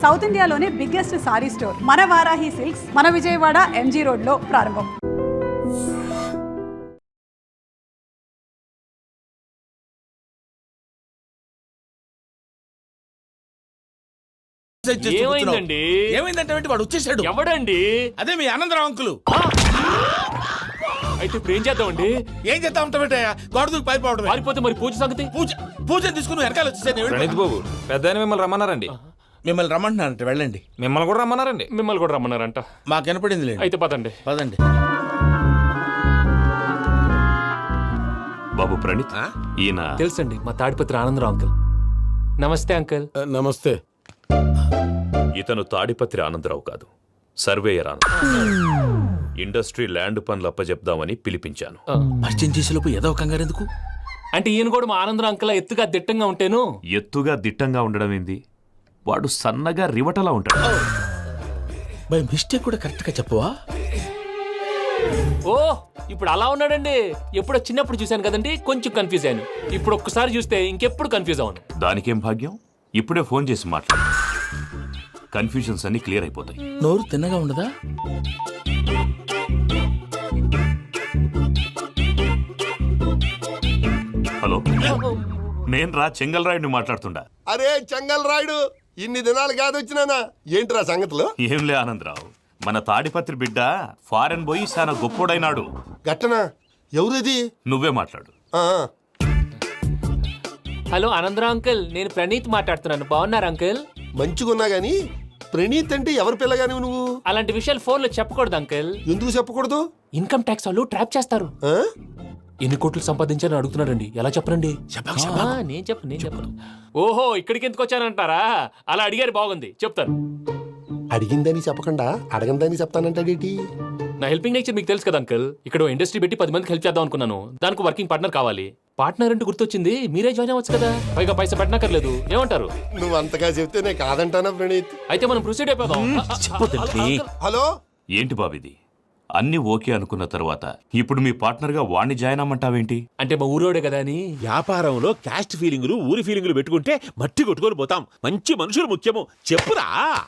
South ఇండియాలోనే biggest sorry store మన Varahi silks మన విజయవాడ ఎంజీ రోడ్ లో ప్రారంభం. ఏమైందండి? ఏమైందంటే వాడు వచ్చేసాడు. ఎవడండి? అదే మీ ఆనందరావు అంకులు. అయితే ఇప్పుడు ఏం చేద్దామండి? ఏం చేస్తా ఉంటావేటయ్యా? గోడ దూకి పారిపోవడం. పారిపోతే మరి పూజ సంగతి? పూజ తీసుకుని వెనకాల వచ్చేసాను. ప్రణీత్ బాబు పెద్ద మిమ్మల్ని రమ్మన్నారండి. మిమ్మల్ని రమ్మంటున్నారంట, వెళ్ళండి. మిమ్మల్ని కూడా రమ్మన్నారండి. మిమ్మల్ని కూడా రమ్మన్నారంట. మాకు వినపడింది లేదు. అయితే పదండి. పదండి. బాబు ప్రణీత్, ఈయన తెలుసండి, మా తాడిపత్రి ఆనందరావు అంకుల్. నమస్తే అంకుల్. నమస్తే. ఇతను తాడిపత్రి ఆనందరావు కాదు, సర్వేయర్ ఆనందరావు. ఇండస్ట్రీ ల్యాండ్ పనులు అప్పచెప్దామని పిలిపించాను. పరిచయం చేసేలోపు ఏదో కంగారు ఎందుకు? అంటే ఈయన కూడా మా ఆనందరావు అంకుల్ ఎత్తుగా దిట్టంగా ఉంటేను. ఎత్తుగా దిట్టంగా ఉండడం ఏంది? వాడు సన్నగా రివటలా ఉంటాడు. బై మిస్టేక్ కూడా కరెక్ట్ గా చెప్పవా? ఓ ఇప్పుడు అలా ఉన్నాడండి. ఎప్పుడో చిన్నప్పుడు చూశాను కదండి, కొంచెం కన్ఫ్యూజ్ అయ్యాను. ఇప్పుడు ఒక్కసారి చూస్తే ఇంకెప్పుడు కన్ఫ్యూజ్ అవ్వను. దానికేం భాగ్యం, ఇప్పుడే ఫోన్ చేసి మాట్లాడు. కన్ఫ్యూజన్స్ అన్ని క్లియర్ అయిపోతాయి. నోరు తిన్నగా ఉండదా? హలో, నేను చెంగల్ రాయుడిని మాట్లాడుతుండా. అరే చెంగల్ రాయుడు, ఇన్ని దినాలు కాదు వచ్చినానా? ఏంట్రా సంగతులు? ఏంలే ఆనందరావు, మన తాడిపత్రి బిడ్డ ఫారెన్ పోయి చాలా గొప్పోడైనాడు. గట్టనా? ఎవరిది? నువ్వే మాట్లాడు. హలో ఆనందరావు అంకుల్, నేను ప్రణీత్ మాట్లాడుతున్నాను. బాగున్నారు అంకుల్? మంచిగున్నా గాని ప్రణీత్ అంటే ఎవరి పిల్లగాని నువ్వు? అలాంటి విషయాలు ఫోన్ లో చెప్పకూడదు అంకుల్. ఎందుకు చెప్పకూడదు? ఇన్కమ్ ట్యాక్స్ వాళ్ళు ట్రాప్ చేస్తారు. ఆ? ఎన్ని కోట్లు సంపాదించాలని అడుగుతున్నాడండి. ఎలా చెప్పరండి? నేను చెప్పను. ఓహో, ఇక్కడికి ఎందుకు వచ్చానంటారా? అలా అడిగారు, బాగుంది, చెప్తాను. అడిగిందని చెప్పకుండా అడగందని చెప్తానంటాడేటి? నా హెల్పింగ్ నేచర్ మీకు తెలుసు కదా అంకుల్. ఇక్కడ ఇండస్ట్రీ పెట్టి 10 మందికి హెల్ప్ చేద్దాం అనుకున్నాను. దానికి వర్కింగ్ పార్ట్నర్ కావాలి. పార్ట్నర్ అంటే గుర్తొచ్చింది, మీరే జాయిన్ అవ్వచ్చు కదా. పైగా పైసా పెట్టనక్కర్లేదు. ఏమంటారు? నువ్వు అంతగా చెప్తే నేను కాదంటానా ప్రణీత్? అయితే మనం ప్రొసీడ్ అయిపోదాం. హలో, ఏంటి బాబిది? అన్ని ఓకే అనుకున్న తర్వాత ఇప్పుడు మీ పార్ట్నర్ గా వాణ్ణి జాయిన్ అమ్మంటావేంటి? అంటే మా ఊరోడే కదా అని. వ్యాపారంలో క్యాస్ట్ ఫీలింగులు, ఊరి ఫీలింగులు పెట్టుకుంటే మట్టి కొట్టుకొని పోతాం. మంచి మనుషులు ముఖ్యము. చెప్పురా.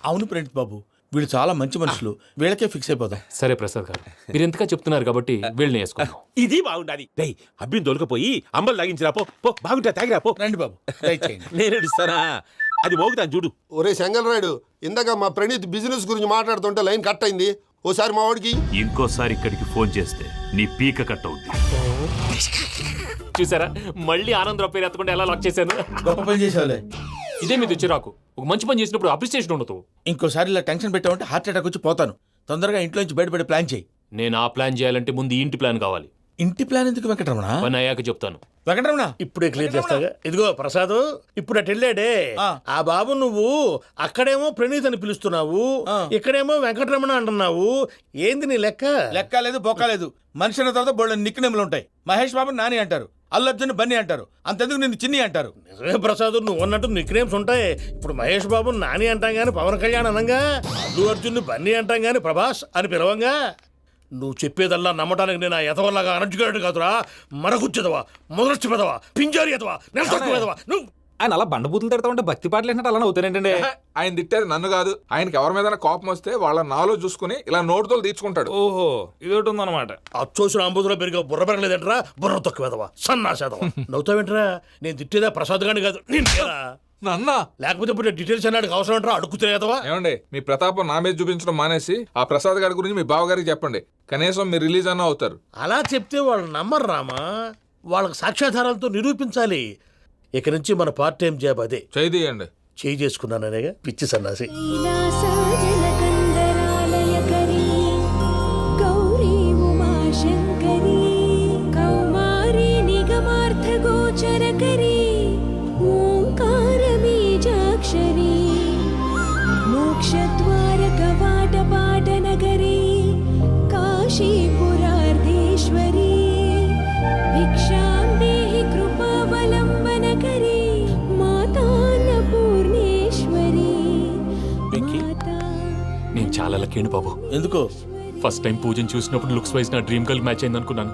అవును ప్రణీత్ బాబు, వీళ్ళు చాలా మంచి మనుషులు. వీళ్ళకే ఫిక్స్ అయిపోదాం. సరే ప్రసాద్ గారు, మీరు ఎంతగా చెప్తున్నారు కాబట్టి వీళ్ళని వేసుకున్నాం. ఇది బాగుండాలి. డై అబ్బిని దొలకపోయి అంబలు తాగించిరా. పో బాగుంటా, తాగిరా పో. రండి బాబు, దయచేయండి. నేను ఇస్తానా? అది మోగుతాను చూడు. ఒరే చెంగల్ రాయుడు, ఇందాక మా ప్రణీత్ బిజినెస్ గురించి మాట్లాడుతుంటే లైన్ కట్ అయింది. ఓసారి మా వాడికి ఇంకోసారి ఇక్కడికి ఫోన్ చేస్తే నీ పీక కట్ అవుద్ది. చూసారా, మళ్ళీ ఆనందరావు పేరు ఎత్తకుండా ఎలా లాక్ చేశాను. గొప్ప పని చేసేవాళ్ళే. ఇదే మీద చిరాకు. ఒక మంచి పని చేసినప్పుడు అప్రిసియేషన్ ఉండదు. ఇంకోసారి ఇలా టెన్షన్ పెట్టామంటే హార్ట్ అటాక్ వచ్చి పోతాను. తొందరగా ఇంట్లో నుంచి బయటపడే ప్లాన్ చేయి. నేను ఆ ప్లాన్ చేయాలంటే ముందు ఈ ఇంటి ప్లాన్ కావాలి. ఇంటి ప్లాన్ ఎందుకు వెంకటరమణ? పని అయ్యాక చెప్తాను. వెంకటరమణ ఇప్పుడే క్లియర్ చేస్తాగా. ఇదిగో ప్రసాద్, ఇప్పుడు అటు వెళ్ళాడే ఆ బాబు, నువ్వు అక్కడేమో ప్రణీత్ అని పిలుస్తున్నావు, ఇక్కడేమో వెంకటరమణ అంటున్నావు. ఏంది నీ లెక్క? లెక్క లేదు, బొక్క లేదు. మనిషి అన్న తర్వాత బోళ్ళ నిక్నెములు ఉంటాయి. మహేష్ బాబు నాని అంటారు, అల్లు అర్జున్ బన్నీ అంటారు, అంతెందుకు నిన్ను చిన్ని అంటారు. నిజమే ప్రసాద్, నువ్వు అన్నట్టు నిక్ నేమ్స్ ఉంటాయి. ఇప్పుడు మహేష్ బాబు నాని అంటాం గాని పవన్ కళ్యాణ్ అనంగా, అల్లు అర్జున్ బన్నీ అంటాం గాని ప్రభాస్ అని పిలవంగా. నువ్వు చెప్పేదల్లా నమ్మటానికి నేను ఆ ఎతవల్లాగా అనర్జుకేటెడ్ కాదురా. మరగుచ్చదవా, మొదలచ్చి పెదవా, పింజారి ఎదవా, నెలసొక్కు పెదవా. నువ్వు ఆయన అలా బండబూతులు తిడతా ఉంటే భక్తి పాటలు ఏంటంటే అలా అవుతానంటే. ఆయన తిట్టేది నన్ను కాదు. ఆయనకి ఎవరి మీద కోపం వస్తే వాళ్ళ నాలో చూసుకుని ఇలా నోటుతో తీర్చుకుంటాడు. ఓహో, ఇదొకటి ఉందన్నమాట. అచ్చోసిన అంబుధులో పెరిగే బుర్ర పెరగలేదంటరా. బుర్ర తొక్కువేదవా, సన్నాసేదవా. నవ్వుతావేంట్రా? నేను తిట్టేదా ప్రసాద్ గాని కాదు, నిన్నేరా. నన్నా? లేకపోతే ఇప్పుడు డీటెయిల్స్ అన్నాడు అవసరం అంటారా? అడుగుతాయేదవా. ఏమండి, మీ ప్రతాపం నా మీద చూపించడం మానేసి ఆ ప్రసాద్ గారి గురించి మీ బావగారికి చెప్పండి. కనీసం మీరు రిలీజ్ అన్న అవుతారు. అలా చెప్తే వాళ్ళు నమ్మరు రామా. వాళ్ళకి సాక్ష్యాధారాలతో నిరూపించాలి. ఇక నుంచి మన పార్ట్ టైం జాబ్ అదే. చేయండి. చేయి చేసుకున్నాననేగా పిచ్చి సన్నాసి. నేను చాలా లక్కీ బాబు. ఎందుకు? ఫస్ట్ టైం పూజను చూసినప్పుడు లుక్స్ వైజ్ నా డ్రీమ్ గర్ల్ మ్యాచ్ అయింది అనుకున్నాను.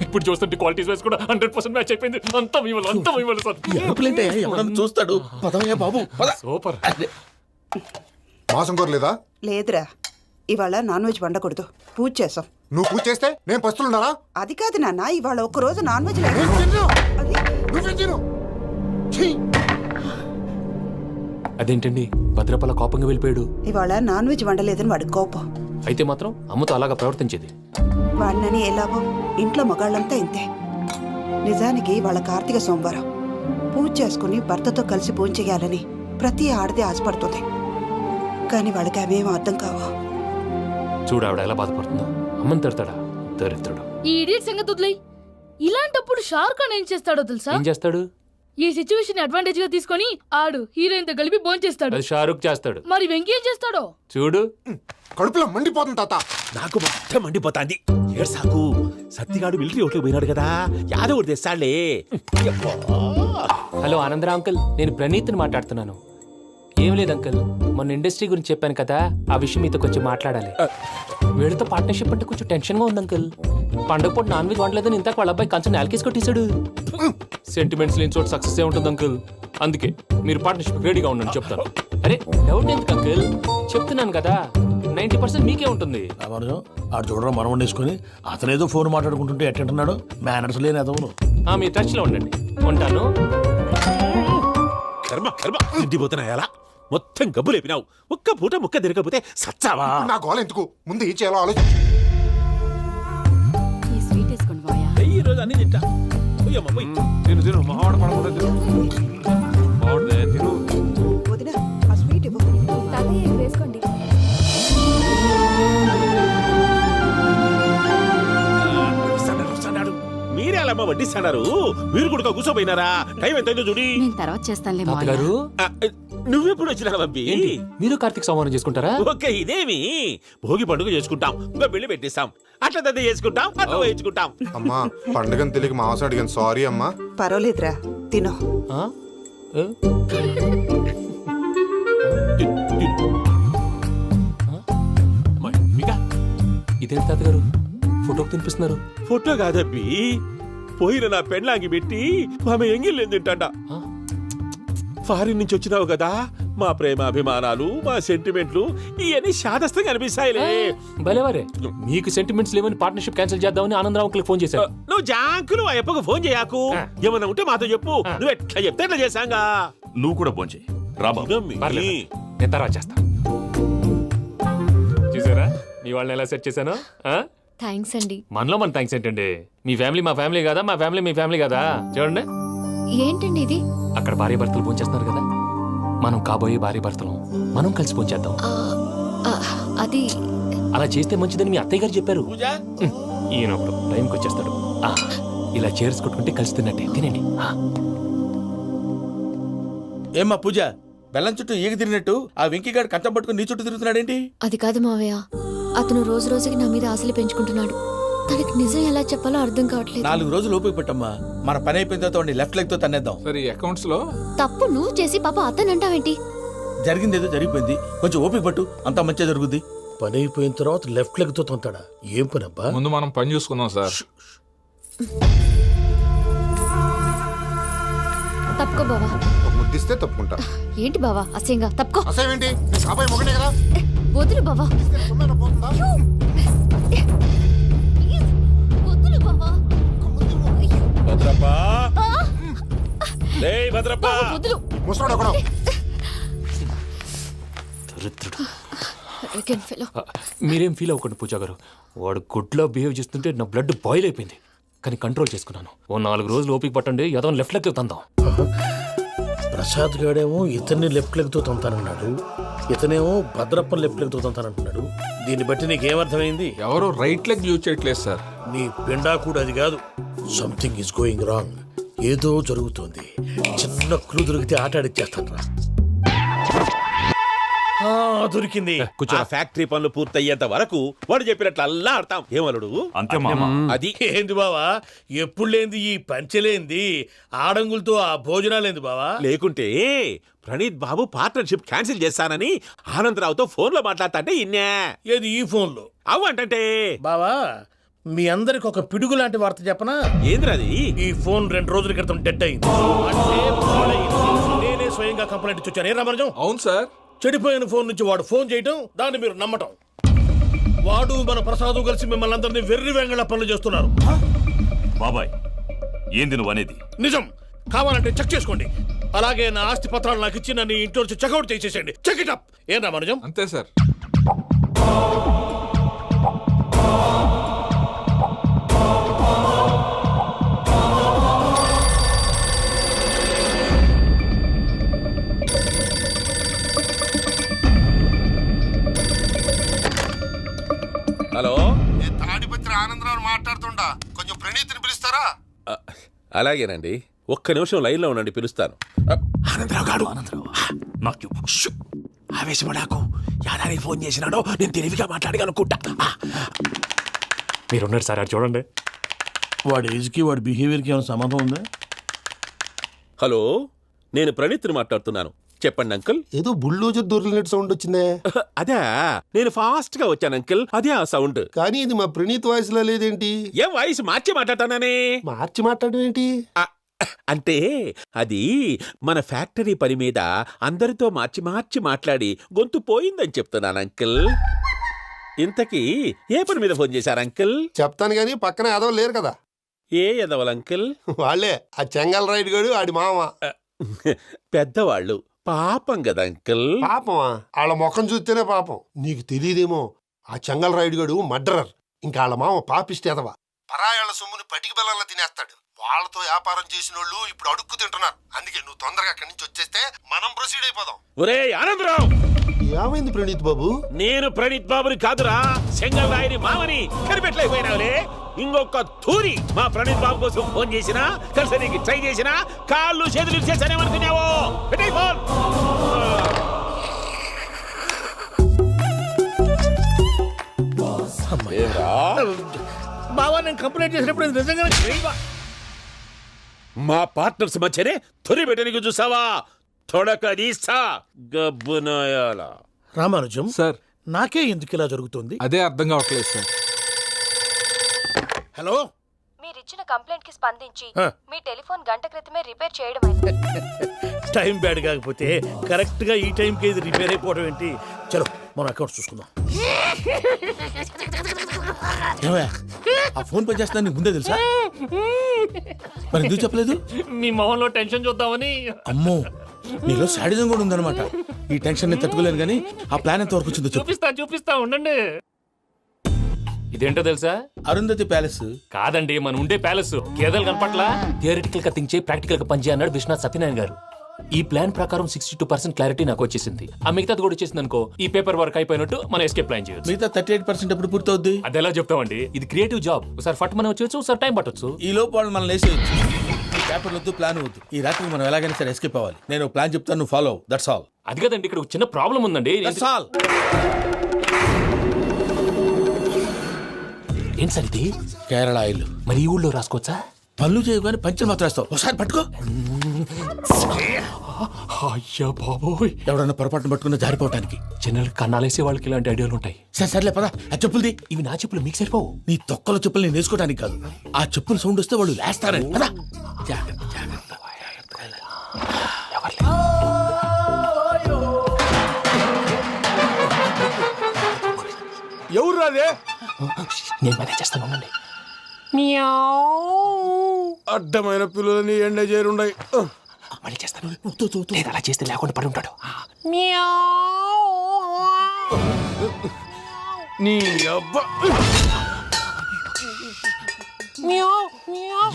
ఇప్పుడు చూస్తుంటే క్వాలిటీస్ వైజ్ కూడా 100% మ్యాచ్ అయిపోయింది. అంతా మీ వల్ల సార్. చూస్తాడు. పదవయ్యా బాబు, సూపర్. మాసం కోరలేదా? లేదురా, ఇవాళ నాన్ వెజ్ వండకూడదు, పూజ చేసాం. నువ్వు పూజ చేస్తే నేను పస్తులున్నారా? అది కాదు నాన్న, ఇవాళ ఒక్క రోజు నాన్ వెజ్ లేదు. అది నువ్వేం తిను. ఛీ! అదేంటండి భద్రపల కోపంగా వెళ్ళిపోయాడు? ఇవాళ నాన్ వెజ్ వండలేదని వాడి కోపం. అయితే మాత్రం అమ్మతో అలాగా ప్రవర్తించేది. వాడినని ఎలాగో ఇంట్లో మగాళ్ళంతా ఇంతే. నిజానికి వాళ్ళ కార్తీక సోమవారం పూజ చేసుకుని భర్తతో కలిసి పూజ చేయాలని ప్రతి ఆడది ఆశపడుతుంది. కానీ వాళ్ళకి అవేం అర్థం కావు. చూడు ఆవిడ ఎలా బాధపడుతుందో. అమ్మని తిడతాడా దరిద్రుడు. ఈ ఇడియట్ సంగతి వదిలేయ్. ఇలాంటప్పుడు షారుఖ్ ఖాన్ ఏం చేస్తాడో తెలుసా? ఏం చేస్తాడు? ఈ సిచ్యువేషన్ అడ్వాంటేజ్ గా తీసుకొని ఆడు హీరోయిన్ తో కలిపి బోన్ చేస్తాడు. అది షారుఖ్ చేస్తాడు. మరి వెంకీ ఏం చేస్తాడో చూడు. కడుపులో మండిపోతుంది తాత. నాకు మొత్తం మండిపోతాంది. ఏడ్సాకు, సత్తిగాడు మిలిటరీ ఓట్లు పోయినాడు కదా, యాదవ్ తెస్తాడులే. హలో ఆనందరా అంకుల్, నేను ప్రణీత్ని మాట్లాడుతున్నాను. ఏం లేదు అంకుల్, మొన్న ఇండస్ట్రీ గురించి చెప్పాను కదా, ఆ విషయం మీతో కొంచెం మాట్లాడాలి. వీడితో పార్ట్నర్షిప్ అంటే కొంచెం టెన్షన్ గా ఉంది అంకుల్. పండగ పూట నాన్ వెజ్ వండలేదని ఇంతకు వాళ్ళ అబ్బాయి కంచెం నేలకేసి కొట్టేశాడు. సెంటిమెంట్స్ లేని చోట సక్సెస్ ఏ ఉంటుంది అంకుల్. అందుకే మీరు పార్ట్నర్షిప్ రెడీగా ఉండండి చెప్తాను. అరే డౌట్ ఎందుకు అంకుల్, చెప్తున్నాను కదా 90% మీకే ఉంటుంది. రామానుజం ఆడు చూడడం మనం వండేసుకొని అతనేదో ఫోన్ మాట్లాడుకుంటుంటే ఎట్టంటున్నాడు. మేనర్స్ లేని అదవును. మీరు టచ్ లో ఉండండి. ఉంటాను. కర్మ కర్మ తిండిపోతున్నా ఎలా మొత్తం గబ్బు లేపినావు. ఒక్క పూట ముక్క తిరగకపోతే సచ్చావా? నా గోల ఎందుకు, ముందు ఏం చేయాలో ఆలోచించు. ఈ స్వీట్ వేసుకోండి బాయా. ఈ రోజు అన్ని తింటా. పోయమ్మ, పోయ్. తిను తిను, మావాడ పడకుండా తిను. మావాడదే తిను. వదిన, ఆ స్వీట్ ఇవ్వు. వేసుకోండి. వస్తాడు. మీరే అలా వడ్డిస్తాడారు. మీరు కూడా కూర్చోపోయినారా? టైం ఎంతైందో చూడి. నేను తర్వాత చేస్తానులే తాతగారు నువ్వెప్పుడు వచ్చినా అబ్బి? మీరు కార్తీక్ సంహారం చేసుకుంటారా? ఓకే, ఇదేమి భోగి పండుగ చేసుకుంటాం, ఇంకా పెళ్లి పెట్టిస్తాం, అట్లా దద్ద చేసుకుంటాం, అట్లా వేయించుకుంటాం. అమ్మా పండుగని తెలియక మాసం అడిగాను, సారీ అమ్మా. పర్వాలేదురా, తినో. ఆ? ఏ? ఇదేంటి తాతగారు ఫోటోకి తినిపిస్తున్నారు? ఫోటో కాదబ్బి, పోయిన నా పెళ్ళాంగి పెట్టి ఆమె ఎంగిల్లేం తింటాడ. ఫారిన్ నుంచి వచ్చినావు కదా, మా ప్రేమ అభిమానాలు, మా సెంటిమెంట్లు ఇవన్నీ శాదస్తంగా అనిపిస్తాయిలే. భలేవారే, మీకు సెంటిమెంట్స్ లేవని పార్ట్నర్షిప్ క్యాన్సిల్ చేద్దామని ఆనందరావు అంకుల్కి ఫోన్ చేశారు. నువ్వు జాంకులు ఆ ఎప్పకు ఫోన్ చేయకు. ఏమన్నా ఉంటే మాతో చెప్పు. నువ్వు ఎట్లా చెప్తే ఎట్లా చేశాంగా. నువ్వు కూడా పోంచే రాబా. పర్లేదు, నేను తర్వాత చేస్తా. చూసారా మీ వాళ్ళని ఎలా సెట్ చేశాను? థ్యాంక్స్ అండి. మనలో మన థ్యాంక్స్ ఏంటండి? మీ ఫ్యామిలీ మా ఫ్యామిలీ కదా, మా ఫ్యామిలీ మీ ఫ్యామిలీ కదా. చూడండి, ఏంటండి ఇది? అక్కడ భార్య భర్తలు పోంచేస్తున్నారు కదా, మనం కాబోయే భార్య భర్తలు మనం కలిసి పోంచేద్దాం. అది అలా చేస్తే మంచిదని మీ అత్తయ్య గారు చెప్పారు. పూజ ఈయన ఒకడు టైంకి వచ్చేస్తాడు. ఇలా చేర్స్ కొట్టుకుంటే కలిసి తిన్నట్టే. తినండి. ఏమ్మా పూజ, బెల్లం చుట్టూ ఈగ తిరిగినట్టు ఆ వెంకీగాడు కంచం పట్టుకుని నీ చుట్టూ తిరుగుతున్నాడేంటి? అది కాదు మావయ్య, అతను రోజు రోజుకి నా మీద ఆశలు పెంచుకుంటున్నాడు. తనకి నిజం ఎలా చెప్పాలో అర్థం కావట్లేదు. 4 రోజులు ఓపిక పెట్టమ్మా, మన పని అయిపోయిన తర్వాత లెఫ్ట్ లెగ్ తో తన్నేద్దాం. సరే అకౌంట్స్ లో తప్పు నువ్వు చేసి పాప అతను అంటావేంటి? జరిగింది ఏదో జరిగిపోయింది, కొంచెం ఓపిక పట్టు, అంతా మంచిగా జరుగుద్ది. పని అయిపోయిన తర్వాత లెఫ్ట్ లెగ్ తో తొంతాడా? ఏం పని అబ్బా? ముందు మనం పని చూసుకుందాం సార్. తప్పుకో బావా. ఒక ముద్దిస్తే తప్పుకుంటా. ఏంటి బావా అసహ్యంగా? తప్పుకో. అసేమేంటి, నీ కాబోయే మొగనే కదా. వదులు బావా. సొమ్మేనా పోతుందా? వదులు బావా. భద్రప్పా, లేయ్ భద్రప్పా. వదులు. ముసలోడు ఒకడు. దరిద్రుడు. Arrogant fellow. మీరేం ఫీల్ అవ్వకండి పూజా గారు. వాడు గుడ్లో బిహేవ్ చేస్తుంటే నా బ్లడ్ బాయిల్ అయిపోయింది. కానీ కంట్రోల్ చేసుకున్నాను. ఓ 4 రోజులు ఓపిక పట్టండి, ఏదో లెఫ్ట్ లెగ్ తందాం. ప్రసాద్ గాడేమో ఇతన్ని లెఫ్ట్ లెగ్ తో తొంతానన్నాడు, ఇతనేమో భద్రప్పని లెఫ్ట్ లెగ్ తో తొంతానంటున్నాడు. దీన్ని బట్టి నీకేమర్థమైంది? ఎవరు రైట్ లెగ్ యూజ్ చేయట్లేదు సార్. నీ పిండా కూడా అది కాదు. Something is going wrong. ఏదో జరుగుతోంది. చిన్న క్లూ దొరికితే ఆట ఆడిచ్చేస్తాను రా. దొరికింది. కొంచెం ఫ్యాక్టరీ పనులు పూర్తయ్యేంత వరకు వాడు చెప్పినట్లు అల్లా ఆడతాం. ఏమలుడు అంతే మామ. అది ఏంది బావా, ఎప్పుడు లేంది ఈ పంచలేంది, ఆడంగులతో ఆ భోజనాలేంది బావా? లేకుంటే ప్రణీత్ బాబు పార్ట్నర్షిప్ క్యాన్సిల్ చేస్తానని ఆనందరావుతో ఫోన్ లో మాట్లాడతాంటే ఇన్నే. ఏది ఈ ఫోన్లో? అవ్వంటే బావా, మీ అందరికి ఒక పిడుగు లాంటి వార్త చెప్పనా? ఏంద్రది? ఈ ఫోన్ 2 రోజుల క్రితం డెడ్ అయింది. అంటే పాడైంది. నేనే స్వయంగా కంప్లైంట్ ఇచ్చి వచ్చాను. ఏ రామరాజం? అవును సార్. చెడిపోయిన ఫోన్ నుంచి వాడు ఫోన్ చేయటం, దాన్ని మీరు నమ్మటం. వాడు మన ప్రసాదు కలిసి మిమ్మల్ని అందరినీ వెర్రి వెంగళ పనులు చేస్తున్నారు. బాబాయ్ ఏంది నువ్వు అనేది? నిజం. కావాలంటే చెక్ చేసుకోండి. అలాగే నా ఆస్తి పత్రాలు నాకు ఇచ్చి నన్ను ఇంట్లో నుంచి చెక్అౌట్ చేసేసండి. Check it up. ఏం రామానుజం? అంతే సార్. హలో, నేను తాడిపత్రి ఆనందరావు మాట్లాడుతుండా, కొంచెం ప్రణీతిని పిలుస్తారా? అలాగేనండి, ఒక్క నిమిషం లైన్లో ఉండండి, పిలుస్తాను. ఆనందరావు గాడు ఆవేశపడాకు. యాదానికి ఫోన్ చేసినాడో నేను తెలివిగా మాట్లాడగలనుకుంటా. మీరున్నారు సార్, అది చూడండి. వాడి ఏజ్కి వాడి బిహేవియర్కి ఏమైనా సంబంధం ఉందా? హలో, నేను ప్రణీత్ని మాట్లాడుతున్నాను. చెప్పండి అంకుల్. ఏదో బుల్డోజర్ దొరికినట్టు సౌండ్ వచ్చిందే. అదే, నేను ఫాస్ట్ గా వచ్చాను అంకుల్, అదే ఆ సౌండ్. కానీ ఇది మా ప్రణీత్ వాయిస్ లో లేదేంటి? ఏం వాయిస్ మార్చి మాట్లాడతానని? మార్చి మాట్లాడడం ఏంటి? అంటే అది మన ఫ్యాక్టరీ పని మీద అందరితో మార్చి మార్చి మాట్లాడి గొంతు పోయిందని చెప్తున్నాను అంకుల్. ఇంతకీ ఏ పని మీద ఫోన్ చేశారు అంకుల్? చెప్తాను గానీ పక్కన ఎదవ లేరు కదా. ఏ ఎదవలు అంకుల్? వాళ్ళే, ఆ చెంగల్ రైడ్ గడు ఆడి మామ. పెద్దవాళ్ళు, పాపం కదా అంకుల్. పాపమా? వాళ్ళ ముఖం చూస్తేనే పాపం. నీకు తెలియదేమో, ఆ చెంగల్ రైడ్ గడు మర్డరర్. ఇంకా వాళ్ళ మామ పాపిస్తే ఎదవ. పరాయాళ్ళ సొమ్ముని పటికి బెల్లంలో తినేస్తాడు. వాళ్ళతో వ్యాపారం చేసిన వాళ్ళు ఇప్పుడు అడుక్కు తింటున్నారు. అందుకే నువ్వు తొందరగా అక్కడి నుంచి వచ్చేస్తే మనం ప్రొసీడ్ అయిపోదాం. ఒరే ఆనందరావు! ఏమైంది ప్రణీత్ బాబు? నేను ప్రణీత్ బాబుని కాదురా, సెంగల్ రాయని మామని. కనిపెట్టలేకపోయినావులే. ఇంకొక తూరి మా ప్రణీత్ బాబు కోసం ఫోన్ చేసినా, కలిసి నీకు ట్రై చేసినా, కాళ్ళు చేతులు చేశానేమనుకున్నావో. పెట్టే ఫోన్. బావా, నేను కంప్లైంట్ చేసినప్పుడు ఇది నిజంగానే చేయవా? మా పార్ట్నర్స్ మధ్యనే తొలి పెట్టడానికి చూసావా? తొడక నీస్తా గబ్బునాయాల. రామానుజం సార్, నాకే ఎందుకు ఇలా జరుగుతుంది? అదే అర్థం కావట్లేదు సార్. హలో, మీరిచ్చిన కంప్లైంట్ కి స్పందించి ఆ. మీ టెలిఫోన్ గంట క్రితమే రిపేర్ చేయడం టైం బ్యాడ్ కాకపోతే కరెక్ట్ గా ఈ టైంకి ఇది రిపేర్ అయిపోవడం ఏంటి? చలో మన అకౌంట్ చూసుకుందాం. ఏమయ్య, ఆ ఫోన్ పే చేస్తున్నా నీకు ముందే తెలుసా? మరి ఎందుకు చెప్పలేదు? మీ మొహంలో టెన్షన్ చూద్దామని. అమ్మో, నీలో శాడిజం కూడా ఉందన్నమాట. ఈ టెన్షన్ ని తట్టుకోలేను కానీ ఆ ప్లాన్ ఎంత వరకు వచ్చిందో చెప్పు. చూపిస్తా ఉండండి. ఇదేంటో తెలుసా? అరుంధతి ప్యాలెస్ కాదండి, మన ఉండే ప్యాలెస్. గేదెలు కనపట్లా? థియరిటికల్ గా థింక్ చేయి, ప్రాక్టికల్ గా పనిచేయ అన్నాడు విశ్వనాథ్ సత్యనారాయణ గారు. ఈ ప్లాన్ ప్రకారం 62% క్లారిటీ నాకు వచ్చేసింది. ఆ మిగతాది కూడా వచ్చేసింది అనుకో, ఈ పేపర్ వర్క్ అయిపోయినట్టు మనం ఎస్కేప్ ప్లాన్ చేయొచ్చు. మిగతా 38% ఎప్పుడు పూర్తవుద్ది? అది ఎలా చెప్తామండి? ఇది క్రియేటివ్ జాబ్. ఒకసారి ఫట్ మనం వచ్చేయచ్చు, ఒకసారి టైం పట్టొచ్చు. ఈ లోపు వాళ్ళు మనం లేసేయచ్చు. ఈ పేపర్ వద్దు, ప్లాన్ వద్దు. ఈ రాత్రి మనం ఎలాగైనా సరే ఎస్కేప్ అవ్వాలి. నేను ప్లాన్ చెప్తాను, నువ్వు ఫాలో. That's all. అది కదండి, ఇక్కడ ఒక చిన్న ప్రాబ్లం ఉందండి. That's all. ఏం సార్ ఇది? కేరళ ఆయిల్. మరి ఈ ఊళ్ళో రాసుకోవచ్చా? పనులు చేయగానే పంచర్ మాత్రం వేస్తావు. ఒకసారి పట్టుకో. అయ్యా బాబోయ్, ఎవడన్నా పొరపాటున పట్టుకున్న జారిపోవటానికి. జనరల్ కన్నాలేసే వాళ్ళకి ఇలాంటి ఐడియాలు ఉంటాయి. సర్లే పదా, ఆ చెప్పులది. ఇవి నా చెప్పులు మీకు సరిపోవు. నీ తొక్కల చెప్పులు నేను వేసుకోవడానికి కాదు, ఆ చెప్పులు సౌండ్ వస్తే వాళ్ళు లేస్తారని. పదా, జాగ్రత్త జాగ్రత్త. ఎవరు రాదే? నేను మేనేజ్ చేస్తాను, ఉండండి. అడ్డమైన పిల్లలని ఎండ చేరుండయి. మళ్ళీ చేస్తాను. లేదు, అలా చేస్తే లేకుండా పడి ఉంటాడు. నీ అబ్బా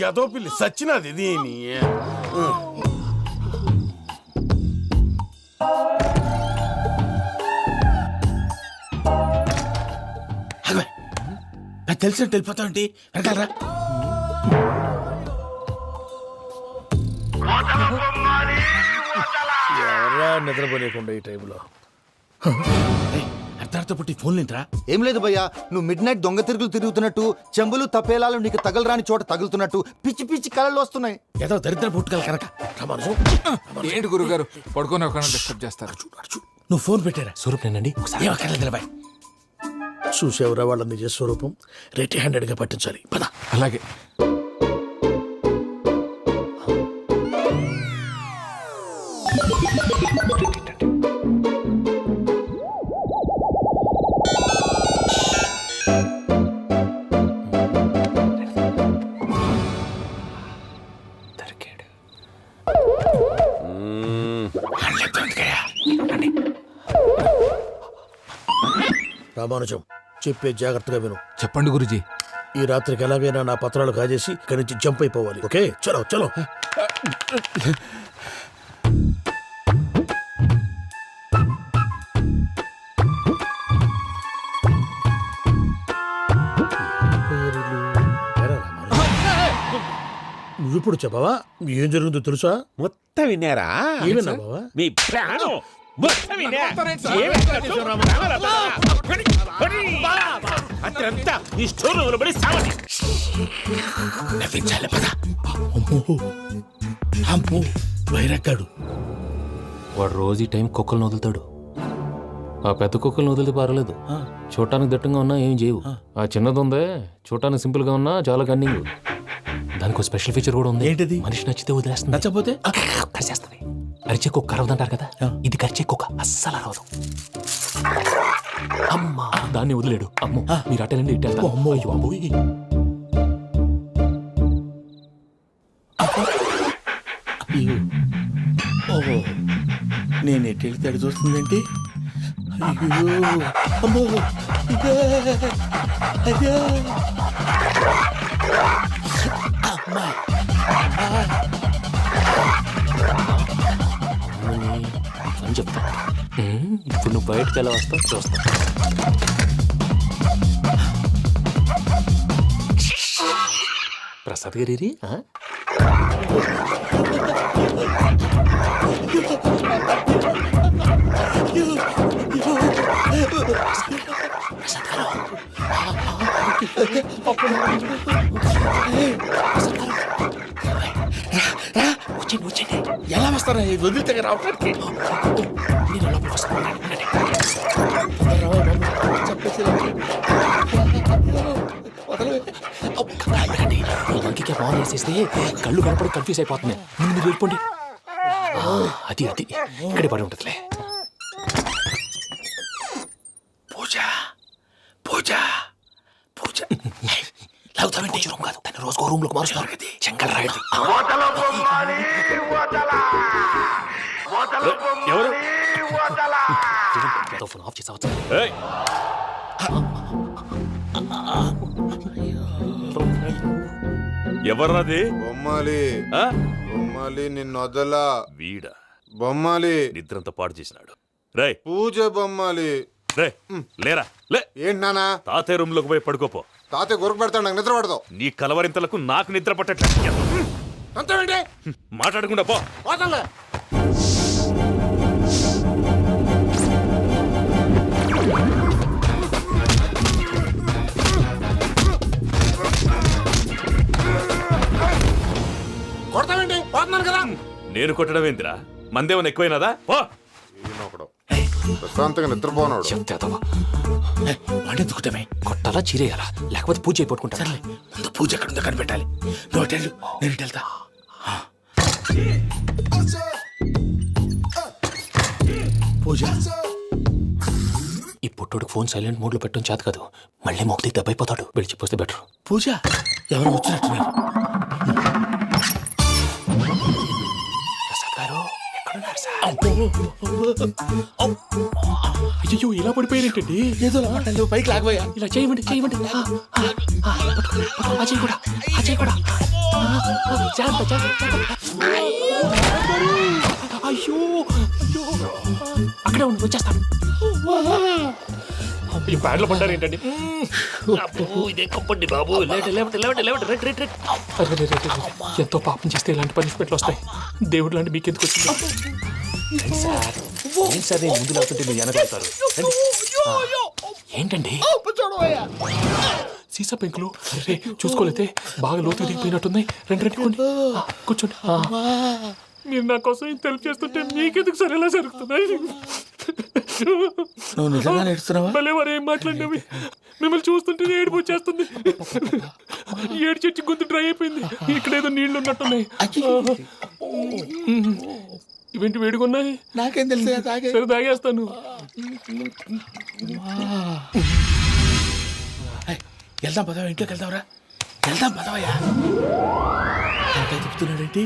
ఎదో పిల్లి సచ్చినది దీని. నాకు తెలిసినట్టు వెళ్ళిపోతావంటి. వెనకాలరా. ఎవరా నిద్రపోలేకుండా ఈ టైంలో? అర్ధార్థ పుట్టి ఫోన్ లేంట్రా? ఏం లేదు భయ్యా, నువ్వు మిడ్ నైట్ దొంగ తిరుగులు తిరుగుతున్నట్టు, చెంబులు తపేలాలు నీకు తగలరాని చోట తగులుతున్నట్టు పిచ్చి పిచ్చి కళలు వస్తున్నాయి. ఏదో దరిద్ర పుట్టుకల కనుక. ఏంటి గురుగారు పడుకొని ఒక డిస్టర్బ్ చేస్తారు? నువ్వు ఫోన్ పెట్టారా? స్వరూప్ నేనండి. నిలబాయ్. చూసేవరా వాళ్ళ నిజ స్వరూపం. రెట్టి హ్యాండెడ్ గా పట్టించాలి. పద. అలాగే. రామానుజం చెప్పే జాగ్రత్తగా విను. చెప్పండి గురుజీ. ఈ రాత్రికి ఎలాగైనా నా పత్రాలు కాజేసి ఇక్కడి నుంచి జంప్ అయిపోవాలి. ఓకే, చలో చలో. నువ్విప్పుడు చెప్పవా ఏం జరుగుతుందో తెలుసా? మొత్తం విన్నారా? ఏమన్నా బావా? మీ ప్రాణం మొత్తం విన్నా? అతనంతా ఈ స్టోర్ రూమ్ లో పడి సావని. నవ్వించాలి పద. అమ్మో అమ్మో వైరక్కాడు. వాడు రోజు ఈ టైం కుక్కలను వదులుతాడు. ఆ పెద్ద కుక్కలను వదిలితే పర్లేదు, చూడటానికి దట్టంగా ఉన్నా ఏం చేయవు. ఆ చిన్నది ఉందే, చూడటానికి సింపుల్ గా ఉన్నా చాలా కన్నింగ్. దానికి ఒక స్పెషల్ ఫీచర్ కూడా ఉంది. ఏంటిది? మనిషి నచ్చితే వదిలేస్తుంది, నచ్చపోతే కరిచేస్తుంది. అరిచే కుక్క అరవదంటారు కదా, ఇది కరిచే కుక్క అస్సలు అరవదు. అమ్మా దాన్ని వదిలేడు. అమ్మో మీరు అటెండి ఇటు వెళ్తారు. అమ్మో అయ్యో అబ్బోయ్. ఓహో నేను ఎటు వెళ్తే అటు చూస్తుందేంటి? అయ్యో అమ్మో ఇదే అయ్యో అమ్మా అని చెప్తా. ఇప్పుడు నువ్వు బయటకు ఎలా వస్తావు చూస్తా. ప్రసాద్ గారి ఎలా వస్తారా వదిలితే రావడానికి? మంకికే బాగా వేసేస్తే కళ్ళు కనపడి కన్ఫ్యూజ్ అయిపోతున్నాయి. ముందు మీరు వెళ్ళిపోండి. అది అది ఇక్కడే పడి ఉంటుందిలే. పూజ పూజ పూజ లాగుతామంటే రూమ్ కాదు, తన రోజుకో రూమ్ లోకి మారుస్తున్నారు కదా. శంకర్ రాయుడు ఎవరు? ఫోన్ ఆఫ్ చేసావచ్చు. ఎవర్రాది? బొమ్మాలి ఆ? బొమ్మాలి నిన్ను వదలా. వీడ బొమ్మాలి నిద్రంతా పాడు చేసినాడు. రే పూజ బొమ్మాలి. రే లేరా లే. ఏంటి నానా? తాతయ్య రూమ్ లోకి పోయి పడుకోపో. తాతయ్య గురకు పెడతాడు, నాకు నిద్ర పడతావు. నీ కలవరింతలకు నాకు నిద్ర పట్టట్లేదు. అంతేంటి? మాట్లాడకుండా పో. పోతాలే. కొడతావేంటి? పోతున్నాను కదా. నేను కొట్టడం ఏంటిరా? మందేమన్నా ఎక్కువైనదా? పో. ఈయనొకడు ప్రశాంతంగా నిద్రపోనాడు. చెప్తావా వాడెందుకుంటామే? కొట్టాలా చీరేయాలా లేకపోతే పూజ అయిపోట్టుకుంటా. ముందు పూజ ఎక్కడ ఉందో కనిపెట్టాలి. నువ్వు వెళ్ళు, నేను ఇటు వెళ్తా. పూజ ఈ పుట్టోడు ఫోన్ సైలెంట్ మోడ్ లో పెట్టడం చేత కాదు. మళ్ళీ మొక్కి దెబ్బైపోతాడు. వెళ్ళి చెప్పొస్తే బెటర్. పూజ ఎవరు వచ్చినట్టున్నారు? ప్రసాద్ గారు ఎక్కడున్నారు సార్? అయ్యో ఇలా పడిపోయారేంటండి? ఏదో పైకి లాగబోయా. ఇలా చేయమండి చేయమండి. అజయ్ కూడా అజయ్ కూడా జాగ్రత్త జాగ్రత్త. అయ్యో అక్కడే ఉండి వచ్చేస్తాను. ఈ బ్యాడ్లో పడ్డారు ఏంటండి? ఇదే కప్పండి బాబు. ఎంతో పాపం చేస్తే ఇలాంటి పనిష్మెంట్లు వస్తాయి. దేవుడు లాంటి మీకెందుకు వచ్చింది? సార్ నేను ముందు లేకుంటే మీరు వెనకాడతారు. ఏంటండి సీసా పెంకులు? అరే చూసుకోలేతే బాగా లోతు దిగిపోయినట్టున్నాయి. రెండు రెండు కూర్చోండి. మీరు నా కోసం ఇంత హెల్ప్ చేస్తుంటే మీకెందుకు సరే ఎలా జరుగుతున్నాయి? నువ్వు నిజంగా నేర్చుతున్నావా? మళ్ళీ వారు ఏం మాట్లాడినవి మిమ్మల్ని చూస్తుంటే ఏడుపు వచ్చేస్తుంది. ఏడు చెట్టు గొంతు డ్రై అయిపోయింది. ఇక్కడ ఏదో నీళ్లు ఉన్నట్టున్నాయి. ఇవేంటి వేడుకున్నాయి? నాకేం తెలుసు. సరే తాగేస్తాను. వెళ్దాం పదవా, ఇంట్లోకి వెళ్దాంరా. వెళ్దాం పదవయ్యా. చెప్తున్నాడేంటి?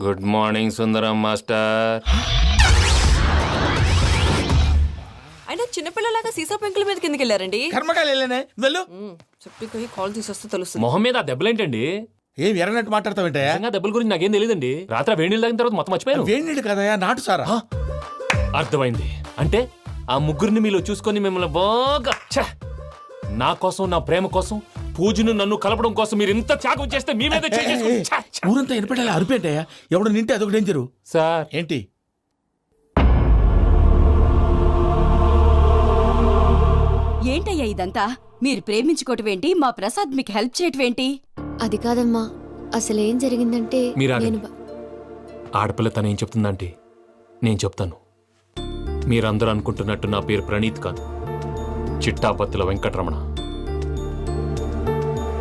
గుడ్ మార్నింగ్ సుందరం మాస్టర్. అయినా చిన్నపిల్లలాగా సీసా పెంకుల మీద కిందకి వెళ్ళారండి కర్మకాయలు వెళ్ళానే వెళ్ళు. చెప్పి కాల్ తీసేస్తే తెలుస్తుంది. మొహం మీద ఆ దెబ్బలేంటండి? ఏం ఎర్రనట్టు మాట్లాడతావేంటయ్యా? నిజంగా దెబ్బల గురించి నాకేం తెలియదండి. రాత్రి వేడి నీళ్ళు తాగిన తర్వాత మొత్తం మర్చిపోయాను. వేడి నీళ్ళు కదయా, నాటు సారా. అర్థమైంది. అంటే ఆ ముగ్గురిని మీలో చూసుకొని మిమ్మల్ని బాగా నా కోసం, నా ప్రేమ కోసం, పూజను నన్ను కలపడం కోసం మీరు ఇంత త్యాగం చేస్తే మీ మీద ఊరంతా వినపడేలా అరిపేంటయ్యా? ఎవడు నింటే అదొక డేంజరు. సార్ ఏంటి? ఏంటయ్యా ఇదంతా? మీరు ప్రేమించుకోవటం ఏంటి? మా ప్రసాద్ మీకు హెల్ప్ చేయటం ఏంటి? అది కాదమ్మా, అసలు ఏం జరిగిందంటే మీరు ఆడపిల్ల తను ఏం చెప్తుందంటే నేను చెప్తాను. మీరందరూ అనుకుంటున్నట్టు నా పేరు ప్రణీత్ కాదు, చిట్టాపత్తుల వెంకటరమణ.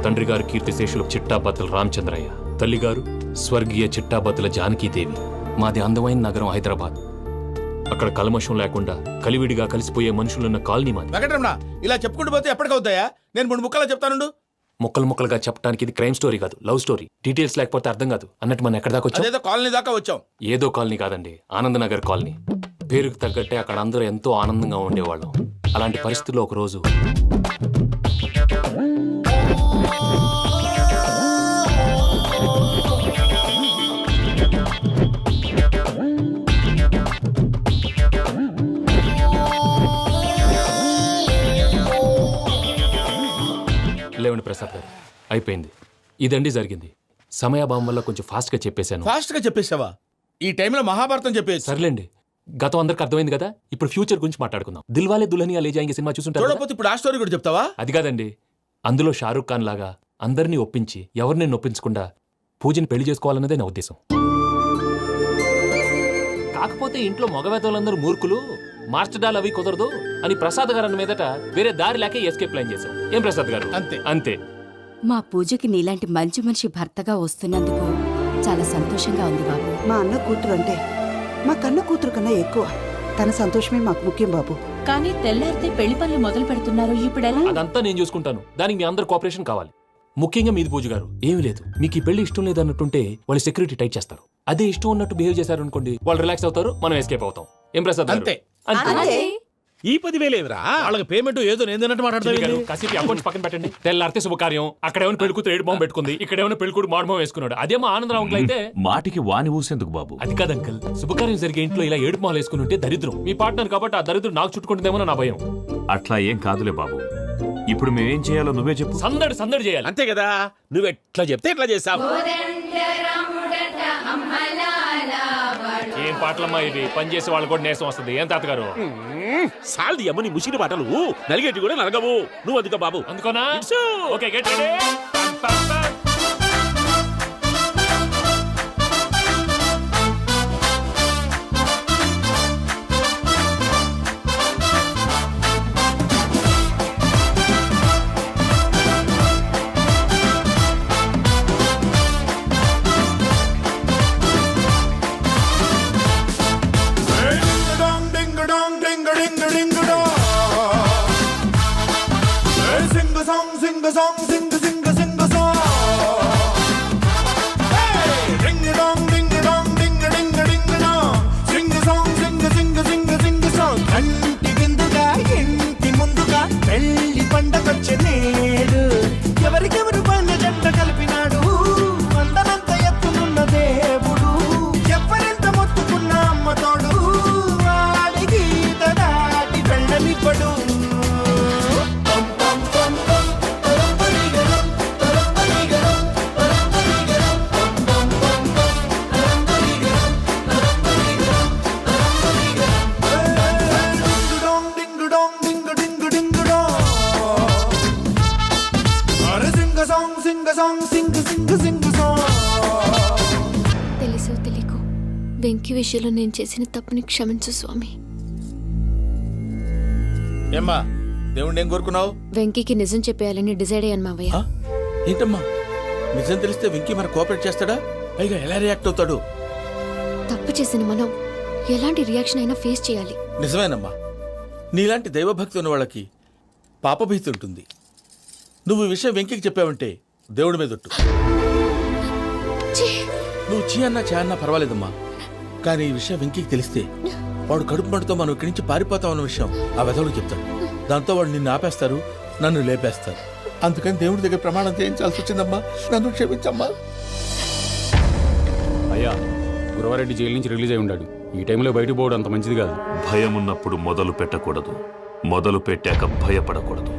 తండ్రి గారు కీర్తిశేషులు చిట్టాపత్తుల రామచంద్రయ్య, తల్లిగారు స్వర్గీయ చిట్టాపత్తుల జానకీదేవి. మాది అందమైన నగరం హైదరాబాద్. అక్కడ కల్మషం లేకుండా కలివిడిగా కలిసిపోయే మనుషులున్న కాలనీ మాది. వెంకటరమణ, ఇలా చెప్పుకుంటూ పోతే ఎప్పటికవుతాయా? నేను 3 ముక్కలా చెప్తానుండు. ముక్కలు ముక్కలుగా చెప్పడానికి ఇది క్రైమ్ స్టోరీ కాదు, లవ్ స్టోరీ. డీటెయిల్స్ లేకపోతే అర్థం కాదు. అన్నట్టు మనం ఎక్కడ దాకా వచ్చాం? అదేదో కాలనీ దాకా వచ్చాం. ఏదో కాలనీ కాదండి, ఆనందనగర్ కాలనీ. పేరుకు తగ్గట్టే అక్కడ అందరూ ఎంతో ఆనందంగా ఉండేవాళ్ళం. అలాంటి పరిస్థితుల్లో ఒకరోజు లేవండి ప్రసాద్ గారు, అయిపోయింది. ఇదండి జరిగింది. సమయాభావం వల్ల కొంచెం ఫాస్ట్గా చెప్పేశాను. ఫాస్ట్గా చెప్పేసావా? ఈ టైంలో మహాభారతం చెప్పేసి. సర్లేండి, గతం అందరికి అర్థమైంది కదా. ఇప్పుడు ఫ్యూచర్ గురించి మాట్లాడుకుందాం. దిల్వాలే దుల్హనియా లే జాయేంగే సినిమా చూసుంటారు. చూడకపోతే ఇప్పుడు ఆ స్టోరీ కూడా చెప్తావా? అది కాదండి, అందులో షారూఖ్ ఖాన్ లాగా అందరినీ ఒప్పించి ఎవరిని నొప్పించకుండా పూజని పెళ్లి చేసుకోవాలన్నదే నా ఉద్దేశం. కాకపోతే ఇంట్లో మగవేతలందరూ మూర్ఖులు, మార్చడాలు అవి కుదరదు అని ప్రసాద్ గారు అన్న మీదట వేరే దారి లేక ఎస్కేప్ ప్లాన్ చేశాం. ఏం ప్రసాద్ గారు? అంతే అంతే. మా పూజకి నీలాంటి మంచి మనిషి భర్తగా వస్తున్నందుకు చాలా సంతోషంగా ఉంది బాబు. మా అన్న కూతురు అంటే మా కన్న కూతురు కన్నా ఎక్కువ. తన సంతోషమే మాకు ముఖ్యం బాబు. కానీ తెల్లారితే పెళ్లి పనులు మొదలు పెడుతున్నారు, ఇప్పుడెలా? అదంతా నేను చూసుకుంటాను. దానికి మీ అందరు కోఆపరేషన్ కావాలి. ముఖ్యంగా మీది పూజ గారు. ఏమీ లేదు, మీకు ఈ పెళ్లి ఇష్టం లేదన్నట్టుంటే వాళ్ళు సెక్యూరిటీ టైట్ చేస్తారు. అదే ఇష్టం ఉన్నట్టు బిహేవ్ చేశారు అనుకోండి, వాళ్ళు రిలాక్స్ అవుతారు, మనం ఎస్కేప్ అవుతాం. ఏం ప్రసాద్ గారు? అంతే. ఈ 10,000 ఏమిరా? వాళ్ళకి పేమెంట్ ఏదో నేను మాట్లాడతాను. కాసేపు అకౌంట్స్ పక్కన పెట్టండి. తెల్లారితే శుభకార్యం. అక్కడేమైనా పెళ్లి కూతురు ఏడు బాంబు పెట్టుకుంది, ఇక్కడేమైనా పెళ్లి కూతురు మాడు బాంబు వేసుకున్నాడు. అదేమో ఆనందరావు అంకుల్ అయితే మాటికి వాని ఊసేందుకు బాబు? అది కాదు అంకుల్, శుభకార్యం జరిగే ఇంట్లో ఇలా ఏడు మాలు వేసుకుని ఉంటే దరిద్రం. మీ పార్ట్నర్ కాబట్టి ఆ దరిద్రం నాకు చుట్టుకుంటుందేమో నా భయం. అట్లా ఏం కాదులే బాబు. ఇప్పుడు మేమేం చేయాలో నువ్వే చెప్పు. సందడి సందడి చేయాలి. అంతే కదా, నువ్వెట్లా చెప్తే ఎట్లా చేస్తావు. ఏం పాటలమ్మా ఇవి? పనిచేసే వాళ్ళు కూడా నేసం వస్తుంది. ఏం తాతగారు? సాల్ది అమ్మని ముసిరి పాటలు నలిగేటి కూడా నలగవు. నువ్వు అందుకో బాబు. అందుకోనా? Okay, get ready. ఎవరికెవరు పన్న జంట కలిపినాడు, అందనంత ఎత్తునున్న దేవుడు, ఎవరెంత మొత్తుకున్న అమ్మతోడు, వాడికి దాటి వెళ్ళనివ్వడు. తెలుసో తెలియకో వెంకీ విషయంలో నేను చేసిన తప్పుని క్షమించు స్వామి. ఏమ్మా, దేవుణ్ణి ఏం కోరుకున్నావు? వెంకీకి నిజం చెప్పేయాలని డిసైడ్ అయ్యాను మావయ్య. ఏంటమ్మా, నిజం తెలిస్తే వెంకీ మన కోఆపరేట్ చేస్తాడా? పైగా ఎలా రియాక్ట్ అవుతాడు? తప్పు చేసిన మనం ఎలాంటి రియాక్షన్ అయినా ఫేస్ చేయాలి. నిజమేనమ్మా, నీలాంటి దైవభక్తి ఉన్న వాళ్ళకి పాపభీతి ఉంటుంది. నువ్వు ఈ విషయం వెంకీకి చెప్పావంటే దేవుడి మీద ఒట్టు. నువ్వు చీ అన్నా చే అన్నా పర్వాలేదమ్మా, కానీ ఈ విషయం వెంకీకి తెలిస్తే వాడు కడుపు మంటతో మనం ఇక్కడి నుంచి పారిపోతామన్న విషయం ఆ వెధవులకు చెప్తాడు. దాంతో వాడు నిన్ను ఆపేస్తారు, నన్ను లేపేస్తారు. అందుకని దేవుడి దగ్గర ప్రమాణం చేయించాల్సి వచ్చిందమ్మా. నన్ను క్షమించమ్మా. అయ్యా, గురవారెడ్డి జైలు నుంచి రిలీజ్ అయి ఉన్నాడు. ఈ టైంలో బయటకు పోవడం అంత మంచిది కాదు. భయం ఉన్నప్పుడు మొదలు పెట్టకూడదు, మొదలు పెట్టాక భయపడకూడదు.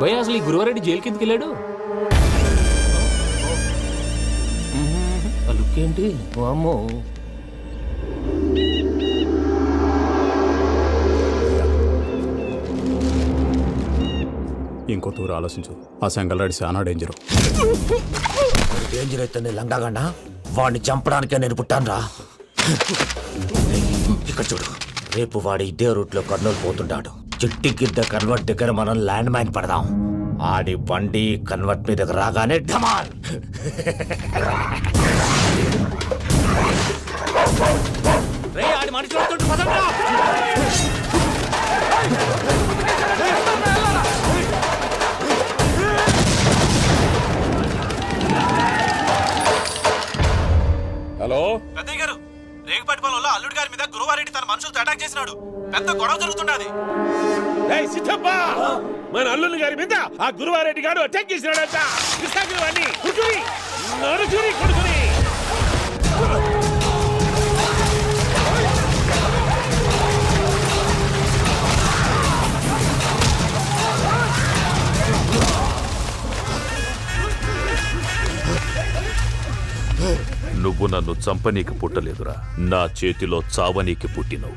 భయ అసలు ఈ గురువారెడ్డి జైలు కిందకి వెళ్ళాడు. ఆ లుక్ ఏంటి? అమ్మో, ఇంకో తూరు ఆలోచించు. ఆ సంగల్రాడి చాలా డేంజర్. డేంజర్ అయితే లంగాగండా వాడిని చంపడానికే నేను పుట్టాను రా. ఇక్కడ చూడు, రేపు వాడు ఇదే రూట్ లో కర్నూలు పోతుంటాడు. చిట్టి గిద్ద కన్వర్ట్ దగ్గర మనం ల్యాండ్ మైన్ పడదాం. ఆడి బండి కన్వర్ట్ మీద రాగానే ఢమాల్. ఆడి మనుషులు హలో పెద్దయ్య గారు, రేగుపాటి పొలంలో అల్లుడి గారి మీద గురువారెడ్డి తన మనుషులతో అటాక్ చేసినాడు. పెద్ద గొడవ జరుగుతున్నది. సిద్ధప్ప, మన అల్లుని గారి మీద ఆ గురువారెడ్డి గారు అటాక్ చేసినాడంట. కృష్ణాగిరి కుడుకుని నడుచుని కొడుకుని. నువ్వు నన్ను చంపనీకి పుట్టలేదురా, నా చేతిలో చావనీకి పుట్టినవు.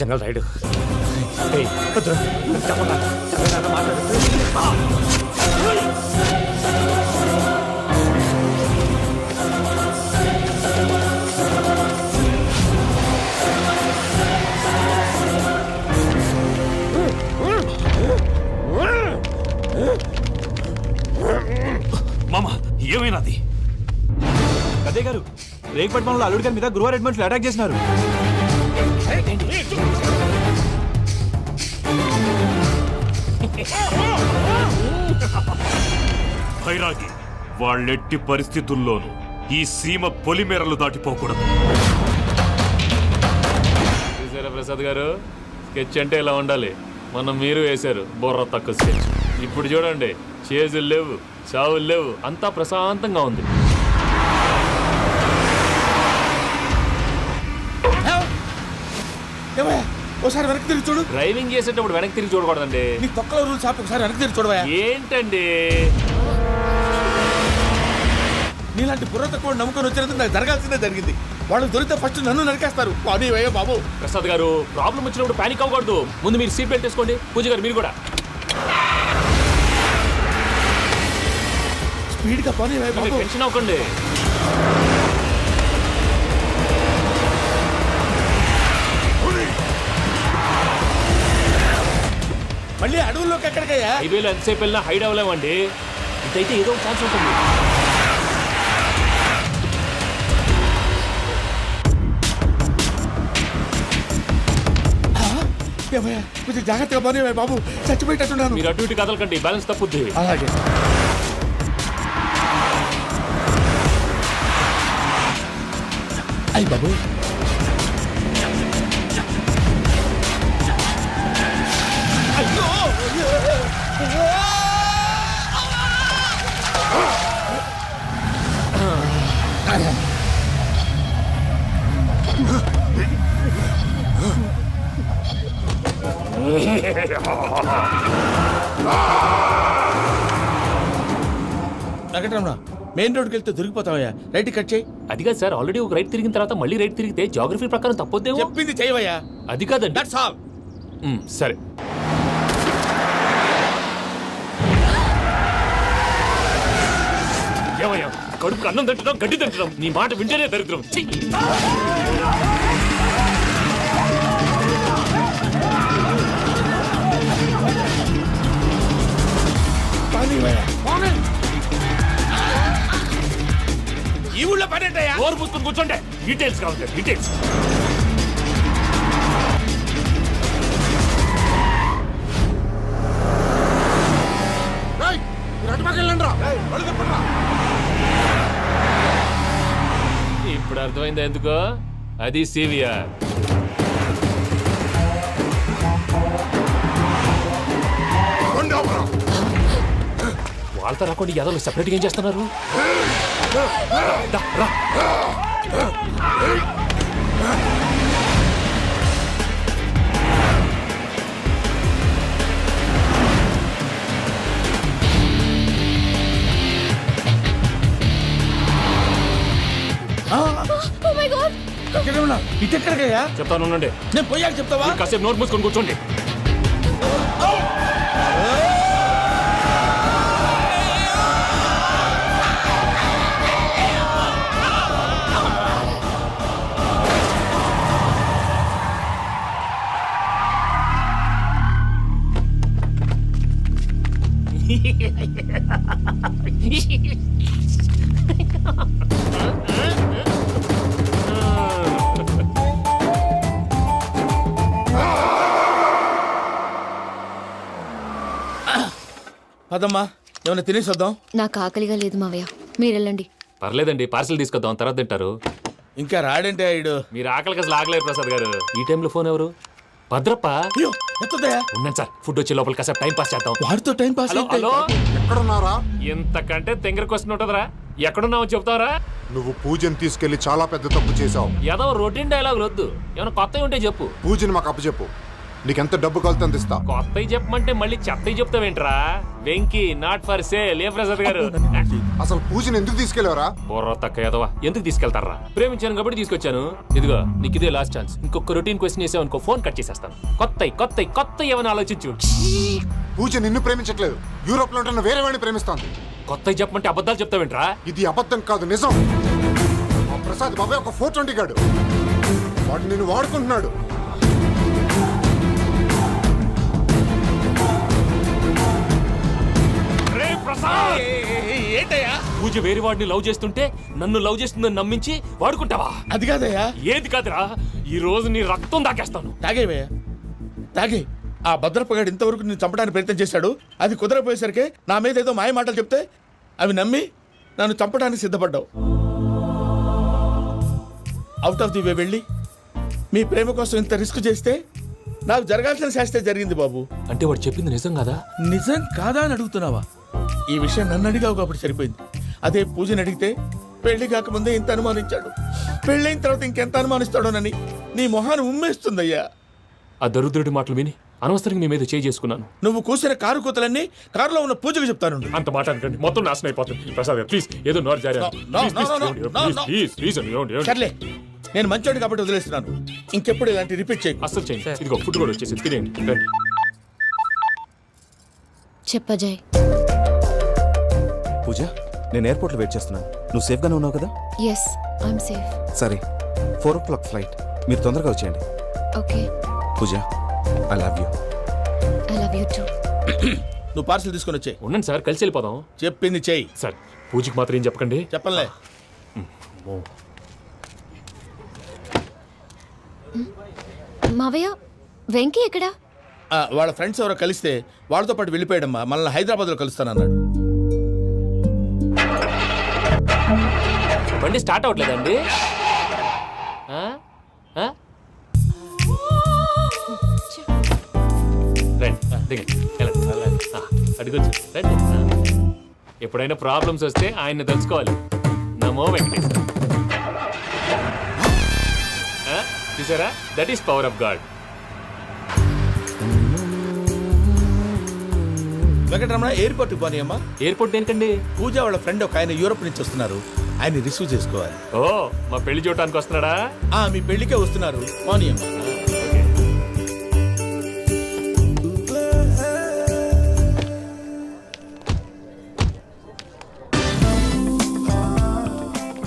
చెంగల్ రైడు. మామ, ఏమైనాది? పెద్దయ్య గారు, రేగుపాటి పొలంలో అల్లుడి గారి మీద గురువారెడ్డి మనుషులు అటాక్ చేసినారు. భైరాగి, వాళ్ళెట్టి పరిస్థితుల్లోనూ ఈ సీమ పొలిమేరలు దాటిపోకూడదు. చూసారా ప్రసాద్ గారు, స్కెచ్ అంటే ఇలా ఉండాలి. మనం మీరు వేశారు బుర్ర తక్కువ స్కెచ్. ఇప్పుడు చూడండి, చేజులు లేవు, చావులు లేవు, అంతా ప్రశాంతంగా ఉంది. ఒకసారి వెనక్కి తిరిగి చూడు. డ్రైవింగ్ చేసేటప్పుడు వెనక్కి తిరిగి చూడకూడదండి. నీ తొక్కలో రూల్స్ ఆపి ఒకసారి వెనక్కి తిరిగి చూడవా. ఏంటండి నీలాంటి బుర్ర తక్కువ నమ్ముకొని వచ్చినందుకు నాకు జరగాల్సిందే జరిగింది. వాళ్ళు దొరికితే ఫస్ట్ నన్ను నరికేస్తారు. అయ్యో బాబు. ప్రసాద్ గారు, ప్రాబ్లం వచ్చినప్పుడు పానిక్ అవ్వకూడదు. ముందు మీరు సీట్ బెల్ట్ వేసుకోండి. పూజ గారు మీరు కూడా స్పీడ్గా పని టెన్షన్ అవ్వకండి. మళ్ళీ అడవుల్లోకి ఎక్కడికయ్యా? హైవేలో ఎంతసేపు వెళ్ళినా హైడ్ అవ్వలేమండి. ఇదైతే ఏదో ఒక ఛాన్స్ ఉంటుంది. కొంచెం జాగ్రత్తగా పని బాబు, చచ్చిపోయేటట్టున్నాను. మీరు అటు ఇటు కదలకండి, బ్యాలెన్స్ తప్పుద్ది. అలాగే. అయ్యి బాబు, వెంకటరమణ, మెయిన్ రోడ్కి వెళ్తే దొరికిపోతావయ్యా. రైట్ కట్ చేయి. అది కాదు సార్, ఆల్రెడీ ఒక రైట్ తిరిగిన తర్వాత మళ్ళీ రైట్ తిరిగితే జాగ్రఫీ ప్రకారం తప్పొద్దేమో. చెప్పింది చేయవయ్యా. అది కాదండి. That's all. సరే. ఏమయ్యా, కడుపుకు అన్నం తింటున్నాం, గడ్డి తింటున్నాం. నీ మాట వింటేనే దరిద్రం. ఈ ఊళ్ళో పడేటయ్యా. ఓరు పుస్తకం కూర్చోండి. డీటెయిల్స్ కావాలి, డీటెయిల్స్. ఇప్పుడు అర్థమైంది అర్థమైందా ఎందుకో? అది సివిఆర్. వాళ్ళతో రాకుండా యాదవ్ సెపరేట్గా ఏం చేస్తున్నారు? రా. ఎక్కడే ఉన్నా? ఇటు ఎక్కడికయ్యా? చెప్తాను ఉండండి. నేను పోయాక చెప్తావా? కాసేపు నోట్ మూసుకొని కూర్చోండి. పదమ్మా, ఏమైనా తినేసి వద్దాం. నాకు ఆకలిగా లేదు మావయ్య, మీరు వెళ్ళండి. పర్లేదండి, పార్సిల్ తీసుకొద్దాం, తర్వాత తింటారు. ఇంకా రాడంటే ఆయుడు. మీరు ఆకలికి అసలు ఆగలేదు ప్రసాద్ గారు. ఈ టైంలో ఫోన్ ఎవరు? భద్రప్ప. ఉన్నాను సార్, ఫుడ్ వచ్చే లోపల కాసేపు టైం పాస్ చేద్దాం. వాడితో టైం పాస్. హలో, ఎక్కడున్నారా? ఇంతకంటే తెంగర క్వశ్చన్ ఉంటుందిరా. ఎక్కడున్నావు చెప్తావరా? నువ్వు పూజని తీసుకెళ్లి చాలా పెద్ద తప్పు చేశావు. ఏదో రొటీన్ డైలాగ్ వద్దు, ఏమైనా కొత్తవి ఉంటే చెప్పు. పూజని మాకు అప్పచెప్పు, నీకెంత డబ్బు కలితే అంత ఇస్తా. కొత్తవి చెప్పమంటే మళ్ళీ చెత్తవి చెప్తావేంట్రా? Venky not for sale. ఏ ప్రసాద్ గారు, అసలు పూజని ఎందుకు తీసుకెళ్లేవరా? బుర్ర తక్క ఏదవా, ఎందుకు తీసుకెళ్తారా? ప్రేమించాను కాబట్టి తీసుకొచ్చాను. ఇదిగో నీకు ఇదే లాస్ట్ ఛాన్స్. ఇంకొక రొటీన్ క్వశ్చన్ చేసావు అనుకో, ఫోన్ కట్ చేసేస్తాను. కొత్త ఏమైనా ఆలోచించు. పూజ నిన్ను ప్రేమించట్లేదు, యూరోప్ లో ఉంటున్న వేరే వాడిని ప్రేమిస్తాంది. కొత్తవి చెప్పమంటే అబద్ధాలు చెప్తావేంట్రా? ఇది అబద్ధం కాదు, నిజం. మా ప్రసాద్ బాబాయ్ ఒక 420 గాడు, వాడు నిన్ను వాడుకుంటున్నాడు. ఏంటయ్యా? పూజ వేరే వాడిని లవ్ చేస్తుంటే నన్ను లవ్ చేస్తుందని నమ్మించి వాడుకుంటావా? అది కాదయ్యా. ఏది కాదురా, ఈ రోజు నీ రక్తం దాకేస్తాను. తాగేవయ్యా, తాగే. ఆ భద్రపగాడు ఇంతవరకు నేను చంపడానికి ప్రయత్నం చేశాడు. అది కుదరపోయేసరికి నా మీద ఏదో మాయ మాటలు చెప్తే అవి నమ్మి నన్ను చంపడానికి సిద్ధపడ్డావు. అవుట్ ఆఫ్ ది వే వెళ్ళి మీ ప్రేమ కోసం ఇంత రిస్క్ చేస్తే నాకు జరగాల్సిన శాస్త్రే జరిగింది బాబు. అంటే వాడు చెప్పింది నిజం కాదా? నిజం కాదా అని అడుగుతున్నావా? ఈ విషయం నన్ను అడిగావు కాబట్టి సరిపోయింది. అదే పూజని అడిగితే పెళ్లి కాకముందే ఇంత అనుమానించాడు, పెళ్ళైన తర్వాత ఇంకెంత అనుమానిస్తాడోనని నీ మొహాన్ని ఉమ్మేస్తుందయ్యా. ఆ దరిద్రుడి మాటలు విని అనవసరంగా మీ మీద చేయి చేసుకున్నాను. నువ్వు కూసిన కారు కూతలన్నీ కారులో ఉన్న పూజకు చెప్తాను. అంత మాట అనకండి, మొత్తం నాశనం అయిపోతుంది. ప్రసాద్ గారు ప్లీజ్, ఏదో నోరు జారీ. సర్లే, నేను మంచోడు కాబట్టి వదిలేస్తున్నాను. ఇంకెప్పుడు ఇలాంటి రిపీట్ చేయకు. అసలు చేయండి. ఇదిగో ఫుడ్ కూడా వచ్చేసి తినేయండి. రండి. చెప్పజాయ్. పూజ, నేను ఎయిర్పోర్ట్లో వెయిట్ చేస్తున్నాను. నువ్వు సేఫ్గానే ఉన్నావు కదా? Yes, I'm safe. సరే, 4 o'clock ఫ్లైట్. మీరు తొందరగా వచ్చేయండి. Okay. Pooja, I love you. I love you too. నువ్వు పార్సల్ తీసుకొని వచ్చే. ఉండండి సార్, కలిసి వెళ్ళిపోదాం. చెప్పింది చెయ్యి సార్. పూజకి మాత్రం ఏం చెప్పకండి. చెప్పలే. మావయ్య, వెంకీ ఎక్కడా? వాళ్ళ ఫ్రెండ్స్ ఎవరో కలిస్తే వాళ్ళతో పాటు వెళ్ళిపోయాడమ్మా. మనల్ని హైదరాబాద్లో కలుస్తానన్నాడు. బండి స్టార్ట్ అవ్వట్లేదండి. అడుగొచ్చు. రండి. ఎప్పుడైనా ప్రాబ్లమ్స్ వస్తే ఆయన్ని తెలుసుకోవాలి. నమో వెంకటేశ్వర. చూసారా, that is power of God. Venkataramana, ఎయిర్పోర్ట్కి పోనీ అమ్మా. ఎయిర్పోర్ట్ ఏంటండి? పూజ వాళ్ళ ఫ్రెండ్ ఒక ఆయన యూరోప్ నుంచి వస్తున్నారు, ఆయన రిసీవ్ చేసుకోవాలి. ఓ, మా పెళ్లి చూడటానికి వస్తున్నాడా? మీ పెళ్లికే వస్తున్నారు. పోనీ అమ్మా.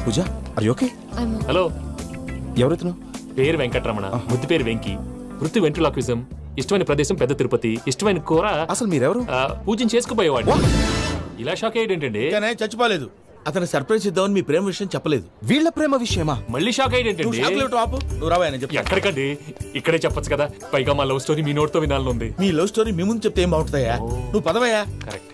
పూజ, ఆర్ యు ఓకే? హలో, ఎవరైతును? పేరు వెంకటరమణ, ముద్దు పేరు వెంకీ, వృత్తి వెంట్రులాక్విజం, ఇష్టమైన ప్రదేశం పెద్ద తిరుపతి, ఇష్టమైన కూర. అసలు మీరెవరు? పూజను చేసుకుపోయేవాడు. ఇలా షాక్ అయ్యేటండి. చచ్చిపోలేదు. అతను సర్ప్రైజ్ ఇద్దామని మీ ప్రేమ విషయం చెప్పలేదు. వీళ్ళ ప్రేమ విషయమా? మళ్ళీ షాక్ అయ్యేటండి. నువ్వు రావాయని చెప్పి. ఎక్కడికండి, ఇక్కడే చెప్పొచ్చు కదా. పైగా మా లవ్ స్టోరీ మీ నోట్తో వినాలని ఉంది. మీ లవ్ స్టోరీ మీ ముందు చెప్తే ఏం బాగుంటుందయ్యా? నువ్వు పదవయ్యా. కరెక్ట్.